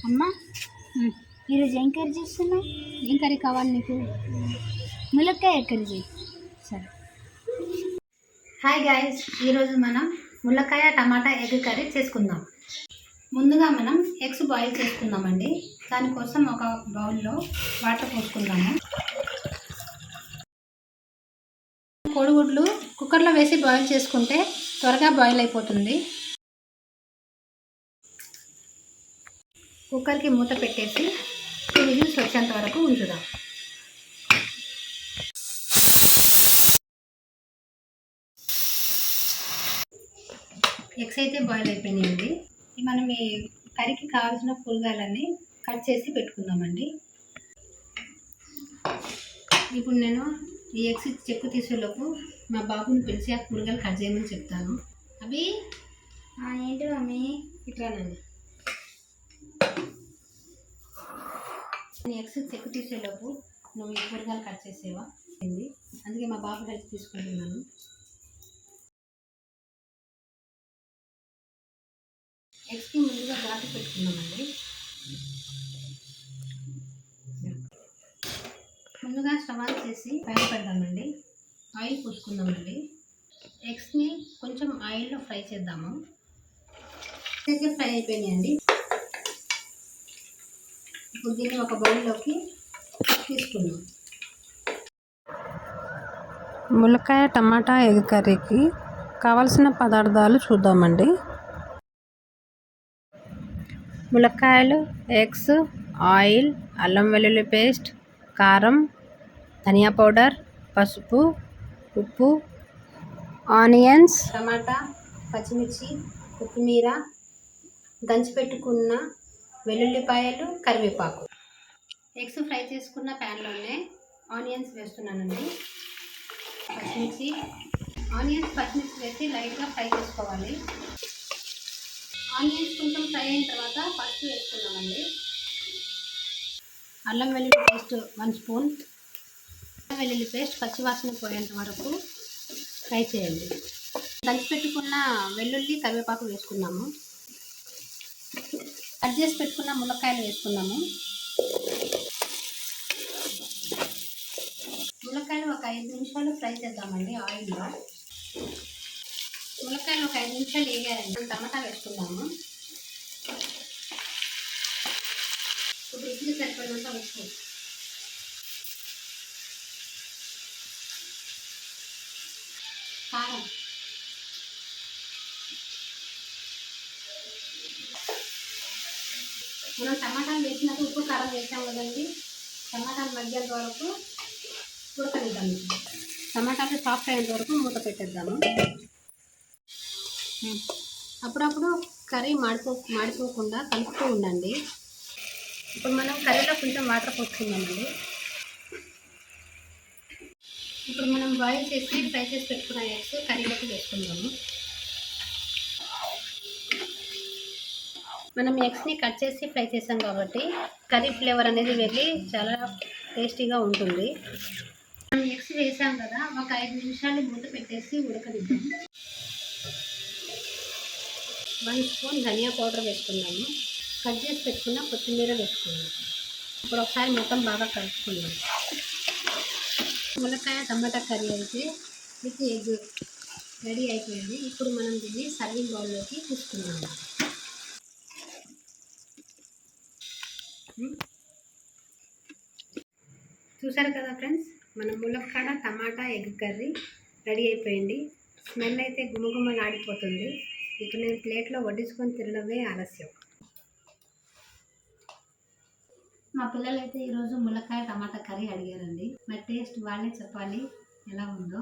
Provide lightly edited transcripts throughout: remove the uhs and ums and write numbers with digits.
అమ్మ ఈరోజు ఏం కర్రీ చేస్తున్నావు? ఏం కర్రీ కావాలి నీకు? ములక్కాయ కర్రీ చేయి. సరే. హాయ్ గాయస్, ఈరోజు మనం ములక్కాయ టమాటా ఎగ్ కర్రీ చేసుకుందాం. ముందుగా మనం ఎగ్స్ బాయిల్ చేసుకుందామండి. దానికోసం ఒక బౌల్లో వాటర్ పోసుకుందాము. కోడిగుడ్లు కుక్కర్లో వేసి బాయిల్ చేసుకుంటే త్వరగా బాయిల్ అయిపోతుంది. కుక్కర్కి మూత పెట్టేసి 2 విజిల్స్ వచ్చేంత వరకు ఉంచుదాం. ఎగ్స్ అయితే బాయిల్ అయిపోయినాయండి. మనం ఈ కర్రీకి కావాల్సిన కూరగాయలన్నీ కట్ చేసి పెట్టుకుందామండి. ఇప్పుడు నేను ఈ ఎగ్స్ చెక్కు తీసేలోపు మా బాబుని పిలిచి ఆ కూరగాయలు కట్ చేయమని చెప్తాను. అవి ఏంటి మమ్మీ? ఇట్లానండి. ఎగ్స్ చెక్కు తీసేలోపు నువ్వు ఈ కూరగాయలు కట్ చేసేవా? అందుకే మా బాబు కలిసి తీసుకుంటున్నాను. ఎగ్స్కి ముందుగా ఘాటు పెట్టుకున్నామండి. ముందుగా స్టవ్ ఆన్ చేసి ఫ్రై పెడదామండి. ఆయిల్ పోసుకుందామండి. ఎగ్స్ని కొంచెం ఆయిల్లో ఫ్రై చేద్దాము. అయితే ఫ్రై అయిపోయినాయండి. ఇప్పుడు దీన్ని ఒక బౌల్లోకి తీసుకుందాం. ములక్కాయ టమాటా ఎగ్ కర్రీకి కావలసిన పదార్థాలు చూద్దామండి. ములక్కాయలు, ఎగ్స్, ఆయిల్, అల్లం వెల్లుల్లి పేస్ట్, కారం, ధనియా పౌడర్, పసుపు, ఉప్పు, ఆనియన్స్, టమాటా, పచ్చిమిర్చి, కొత్తిమీర, దంచి పెట్టుకున్న వెల్లుల్లిపాయలు, కరివేపాకు. ఎగ్స్ ఫ్రై చేసుకున్న ప్యాన్లోనే ఆనియన్స్ వేస్తున్నానండి. పచ్చిమిర్చి వేసి లైట్గా ఫ్రై చేసుకోవాలి. ఆనియన్స్ కొంచెం ఫ్రై అయిన తర్వాత పసుపు వేసుకున్నామండి. అల్లం వెల్లుల్లి పేస్ట్ 1 స్పూన్. అల్లం వెల్లుల్లి పేస్ట్ పచ్చివాసన పోయేంత వరకు ఫ్రై చేయండి. దంచి పెట్టుకున్న వెల్లుల్లి, కరివేపాకు వేసుకున్నాము. కట్ చేసి పెట్టుకున్న ములక్కాయలు వేసుకున్నాము. ములక్కాయలు ఒక 5 నిమిషాలు ఫ్రై చేద్దామండి ఆయిల్లో. ములక్కాయలు ఒక 5 నిమిషాలు వేగారండి. టమాటా వేసుకుందాము. ఇప్పుడు రుచికి సరిపడినంత ఉప్పు, కారం, మనం టమాటాలు వేసినప్పుడు ఉప్పు కారం వేసాం కదండి. టమాటాలు మగ్గేంత వరకు ఉడకనిద్దాము. టమాటాలు సాఫ్ట్ అయ్యేంత వరకు మూత పెట్టేద్దాము. అప్పుడప్పుడు కర్రీ మాడిపోకుండా కలుపుతూ ఉండండి. ఇప్పుడు మనం కర్రీలో కొంచెం వాటర్ పోసుకుందామండి. ఇప్పుడు మనం బాయిల్ చేసి ఫ్రై చేసి పెట్టుకున్న ఎగ్స్ కర్రీలోకి వేసుకుందాము. మనం ఎగ్స్ని కట్ చేసి ఫ్రై చేసాం కాబట్టి కర్రీ ఫ్లేవర్ అనేది వెళ్ళి చాలా టేస్టీగా ఉంటుంది. మనం ఎగ్స్ వేసాం కదా, ఒక 5 నిమిషాలు మూత పెట్టేసి ఉడకనిద్దాం. 1 స్పూన్ ధనియా పౌడర్ వేసుకున్నాము. కట్ చేసి పెట్టుకున్న కొత్తిమీర వేసుకున్నాము. ఇప్పుడు ఒకసారి మొత్తం బాగా కలుపుకుందాం. ములక్కాయ టమాటా కర్రీ అయితే విత్ ఎగ్ రెడీ అయిపోయింది. ఇప్పుడు మనం దీన్ని సర్వింగ్ బౌల్లోకి తీసుకుందాము. చూసారు కదా ఫ్రెండ్స్, మన ములక్కాడ టమాటా ఎగ్ కర్రీ రెడీ అయిపోయింది. స్మెల్ అయితే గుమగుమలాడిపోతుంది. ఇప్పుడు నేను ప్లేట్లో వడ్డించుకొని తినడమే ఆలస్యం. మా పిల్లలు అయితే ఈరోజు ములక్కాయ టమాటా కర్రీ అడిగారండి. మరి టేస్ట్ వాళ్ళే చెప్పాలి ఎలా ఉందో.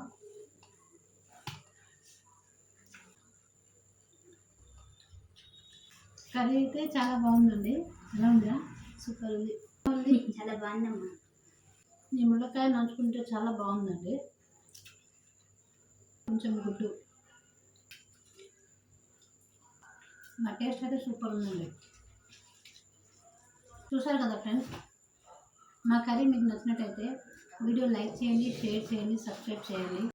కర్రీ అయితే చాలా బాగుందండి. ఎలా ఉందా? సూపర్ ఉంది. చాలా బాగుందమ్మా. ఈ ములక్కాయ నంచుకుంటే చాలా బాగుందండి. కొంచెం గుడ్డు, మా టేస్ట్ అయితే సూపర్ ఉందండి. చూసారు కదా ఫ్రెండ్స్, మా కర్రీ మీకు నచ్చినట్టయితే వీడియో లైక్ చేయండి, షేర్ చేయండి, సబ్స్క్రైబ్ చేయండి.